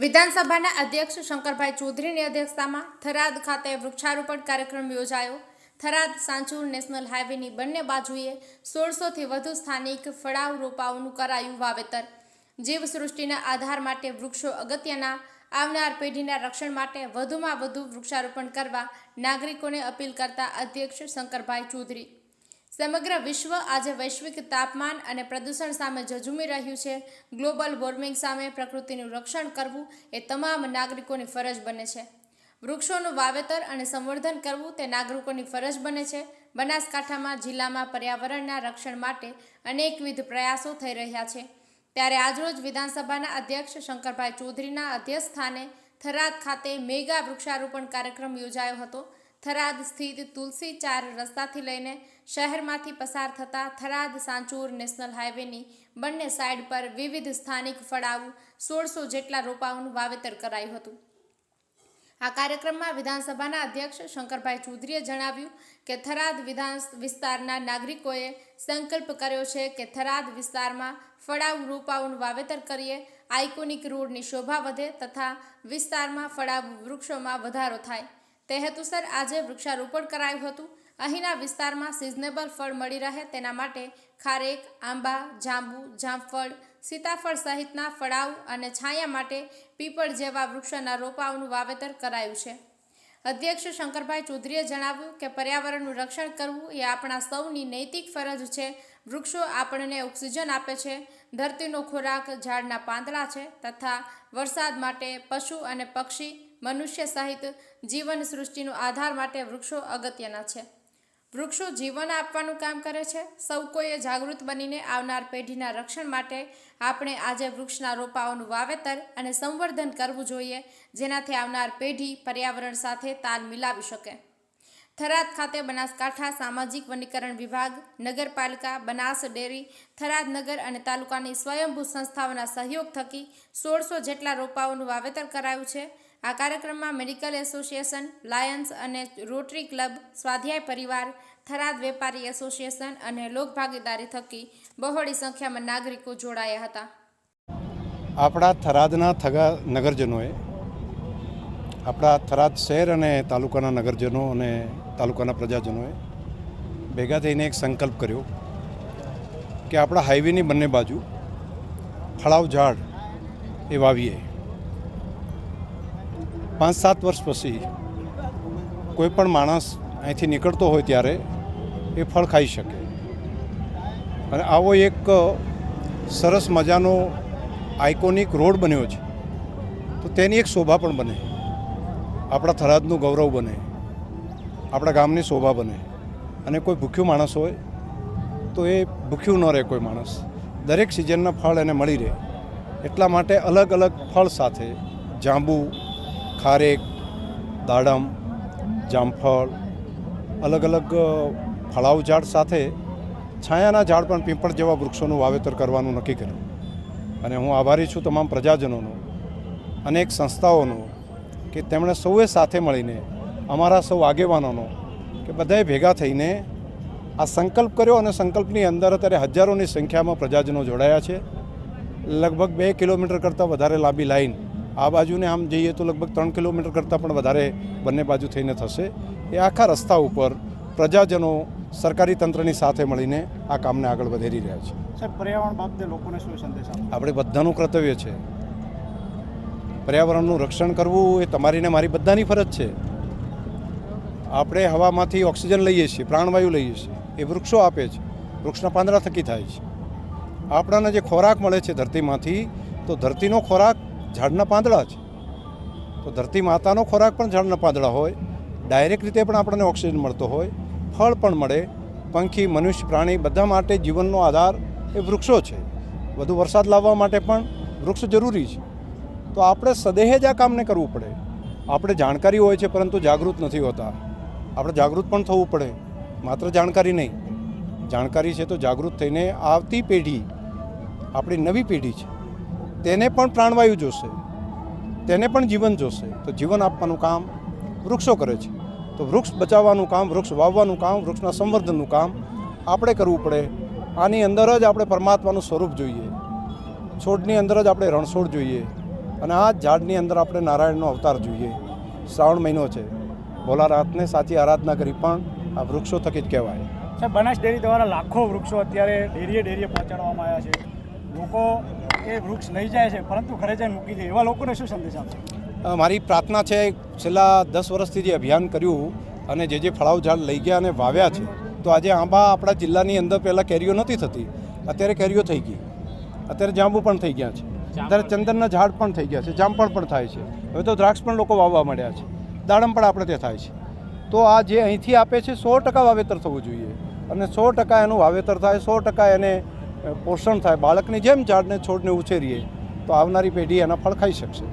વિધાનસભાના અધ્યક્ષ શંકરભાઈ ચૌધરીની અધ્યક્ષતામાં થરાદ ખાતે વૃક્ષારોપણ કાર્યક્રમ યોજાયો। થરાદ સાંચુર નેશનલ હાઈવેની બંને બાજુએ 1600થી વધુ સ્થાનિક ફળાઉ રોપાઓનું કરાયું વાવેતર। જીવસૃષ્ટિના આધાર માટે વૃક્ષો અગત્યના, આવનાર પેઢીના રક્ષણ માટે વધુમાં વધુ વૃક્ષારોપણ કરવા નાગરિકોને અપીલ કરતા અધ્યક્ષ શંકરભાઈ ચૌધરી। સમગ્ર વિશ્વ આજે વૈશ્વિક તાપમાન અને પ્રદૂષણ સામે ઝઝૂમી રહ્યું છે। ગ્લોબલ વોર્મિંગ સામે પ્રકૃતિનું રક્ષણ કરવું એ તમામ નાગરિકોની ફરજ બને છે। વૃક્ષોનું વાવેતર અને સંવર્ધન કરવું તે નાગરિકોની ફરજ બને છે। બનાસકાંઠામાં જિલ્લામાં પર્યાવરણના રક્ષણ માટે અનેકવિધ પ્રયાસો થઈ રહ્યા છે। ત્યારે આજરોજ વિધાનસભાના અધ્યક્ષ શંકરભાઈ ચૌધરીના અધ્યક્ષસ્થાને થરાદ ખાતે મેગા વૃક્ષારોપણ કાર્યક્રમ યોજાયો હતો। થરાદ સ્થિત તુલસી 4 રસ્તાથી લઈને શહેરમાંથી પસાર થતા થરાદ સાંચુર નેશનલ હાઈવેની બંને સાઈડ પર વિવિધ સ્થાનિક ફળાઉ 1600 જેટલા રોપાઓનું વાવેતર કરાયું હતું। આ કાર્યક્રમમાં વિધાનસભાના અધ્યક્ષ શંકરભાઈ ચૌધરીએ જણાવ્યું કે થરાદ વિસ્તારના નાગરિકોએ સંકલ્પ કર્યો છે કે થરાદ વિસ્તારમાં ફળાઉ રોપાઓનું વાવેતર કરીએ, આઇકોનિક રોડની શોભા વધે તથા વિસ્તારમાં ફળાઉ વૃક્ષોમાં વધારો થાય। તે હેતુસર આજે વૃક્ષારોપણ કરાયું હતું। અહીંના વિસ્તારમાં સિઝનેબલ ફળ મળી રહે તેના માટે ખારેક, આંબા, જાંબુ, જામફળ, સીતાફળ સહિતના ફળાઉ અને છાયા માટે પીપળ જેવા વૃક્ષોના રોપાઓનું વાવેતર કરાયું છે। અધ્યક્ષ શંકરભાઈ ચૌધરીએ જણાવ્યું કે પર્યાવરણનું રક્ષણ કરવું એ આપણા સૌની નૈતિક ફરજ છે। વૃક્ષો આપણને ઓક્સિજન આપે છે, ધરતીનો ખોરાક ઝાડના પાંદડા છે તથા વરસાદ માટે પશુ અને પક્ષી, મનુષ્ય સહિત જીવન સૃષ્ટિનો આધાર માટે વૃક્ષો અગત્યના છે। વૃક્ષો જીવન આપવાનું કામ કરે છે। સૌ કોઈએ જાગૃત બનીને આવનાર પેઢીના રક્ષણ માટે આપણે આજે વૃક્ષના રોપાઓનું વાવેતર અને સંવર્ધન કરવું જોઈએ, જેનાથી આવનાર પેઢી પર્યાવરણ સાથે તાલ મિલાવી શકે। થરાદ ખાતે બનાસકાંઠા સામાજિક વનીકરણ વિભાગ, નગરપાલિકા, બનાસ ડેરી, થરાદ નગર અને તાલુકાની સ્વયંભૂ સંસ્થાઓના સહયોગ થકી 1600 જેટલા રોપાઓનું વાવેતર કરાયું છે। આ કાર્યક્રમમાં મેડિકલ એસોસિએશન, લાયન્સ અને રોટરી ક્લબ, સ્વાધ્યાય પરિવાર, થરાદ વેપારી એસોસિએશન અને લોકભાગીદારી થકી બહોળી સંખ્યામાં નાગરિકો જોડાયા હતા। આપણા થરાદના નગરજનોએ, આપણા થરાદ શહેર અને તાલુકાના નગરજનો અને તાલુકાના પ્રજાજનોએ ભેગા થઈને એક સંકલ્પ કર્યો કે આપણા હાઈવેની બંને બાજુ ફળાઉ ઝાડ એ વાવીએ। 5-7 વર્ષ પછી કોઈ પણ માણસ અહીંથી નીકળતો હોય ત્યારે એ ફળ ખાઈ શકે અને આવો એક સરસ મજાનો આઇકોનિક રોડ બન્યો છે તો તેની એક શોભા પણ બને, આપણા થરાદનું ગૌરવ બને, આપણા ગામની શોભા બને અને કોઈ ભૂખ્યું માણસ હોય તો એ ભૂખ્યું ન રહે। કોઈ માણસ દરેક સિઝનના ફળ એને મળી રહે એટલા માટે અલગ અલગ ફળ સાથે જાંબુ, ખારેક, દાડમ, જામફળ, અલગ અલગ ફળાઉ ઝાડ સાથે છાયાના ઝાડ પણ પીપળ જેવા વૃક્ષોનું વાવેતર કરવાનું નક્કી કર્યું અને હું આભારી છું તમામ પ્રજાજનોનો, અનેક સંસ્થાઓનો કે તેમણે સૌએ સાથે મળીને, અમારા સૌ આગેવાનોનો કે બધાએ ભેગા થઈને આ સંકલ્પ કર્યો અને સંકલ્પની અંદર અત્યારે હજારોની સંખ્યામાં પ્રજાજનો જોડાયા છે। લગભગ 2 કિલોમીટર કરતાં વધારે લાંબી લાઈન આ બાજુને આમ જઈએ તો લગભગ 3 કિલોમીટર કરતાં પણ વધારે બંને બાજુ થઈને થશે। એ આખા રસ્તા ઉપર પ્રજાજનો સરકારી તંત્રની સાથે મળીને આ કામને આગળ વધારી રહ્યા છે। સાહેબ, પર્યાવરણ બાબતે લોકોને શું સંદેશ આપો? આપણે બધાનું કર્તવ્ય છે, પર્યાવરણનું રક્ષણ કરવું એ તમારી ને મારી બધાની ફરજ છે। આપણે હવામાંથી ઓક્સિજન લઈએ છીએ, પ્રાણવાયુ લઈએ છીએ, એ વૃક્ષો આપે છે, વૃક્ષના પાંદડા થકી થાય છે। આપણને જે ખોરાક મળે છે ધરતીમાંથી, તો ધરતીનો ખોરાક ઝાડના પાંદડા છે, તો ધરતી માતાનો ખોરાક પણ ઝાડના પાંદડા હોય, ડાયરેક્ટ રીતે પણ આપણને ઓક્સિજન મળતો હોય, ફળ પણ મળે, પંખી, મનુષ્ય, પ્રાણી બધા માટે જીવનનો આધાર એ વૃક્ષો છે। વધુ વરસાદ લાવવા માટે પણ વૃક્ષ જરૂરી છે। તો આપણે સદેહ જ આ કામને કરવું પડે। આપણે જાણકારી હોય છે પરંતુ જાગૃત નથી હોતા, આપણે જાગૃત પણ થવું પડે, માત્ર જાણકારી નહીં, જાણકારી છે તો જાગૃત થઈને આવતી પેઢી, આપણી નવી પેઢી છે તેને પણ પ્રાણવાયુ જોશે, તેને પણ જીવન જોશે, તો જીવન આપવાનું કામ વૃક્ષો કરે છે। તો વૃક્ષ બચાવવાનું કામ, વૃક્ષ વાવવાનું કામ, વૃક્ષના સંવર્ધનનું કામ આપણે કરવું પડે। આની અંદર જ આપણે પરમાત્માનું સ્વરૂપ જોઈએ, છોડની અંદર જ આપણે રણછોડ જોઈએ, અને આ ઝાડની અંદર આપણે નારાયણનો અવતાર જોઈએ. શ્રાવણ મહિનો છે, ભોલાનાથને સાચી આરાધના કરી પણ આ વૃક્ષો થકી જ કહેવાય. સાહેબ, બનાસ ડેરી દ્વારા લાખો વૃક્ષો અત્યારે ડેરીએ પહોંચાડવામાં આવ્યા છે. લોકો એ વૃક્ષ લઈ જાય છે પરંતુ ઘરે જઈને મૂકી જાય, એવા લોકોને શું સંદેશ આપશો? મારી પ્રાર્થના છે, છેલ્લા 10 વર્ષથી જે અભિયાન કર્યું અને જે ફળાઉ ઝાડ લઈ ગયા અને વાવ્યા છે, તો આજે આંબા આપણા જિલ્લાની અંદર પહેલાં કેરીઓ નહોતી થતી, અત્યારે કેરીઓ થઈ ગઈ, અત્યારે જાંબુ પણ થઈ ગયા છે, અત્યારે ચંદનના ઝાડ પણ થઈ ગયા છે, જામફળ પણ થાય છે, હવે તો દ્રાક્ષ પણ લોકો વાવવા માંડ્યા છે, દાડમ પણ આપણે ત્યાં થાય છે. તો આ જે અહીંથી આપે છે 100% વાવેતર થવું જોઈએ અને 100% એનું વાવેતર થાય, 100% એને પોષણ થાય. બાળકની જેમ ઝાડને છોડને ઉછેરીએ તો આવનારી પેઢી એના ફળ ખાઈ શકશે.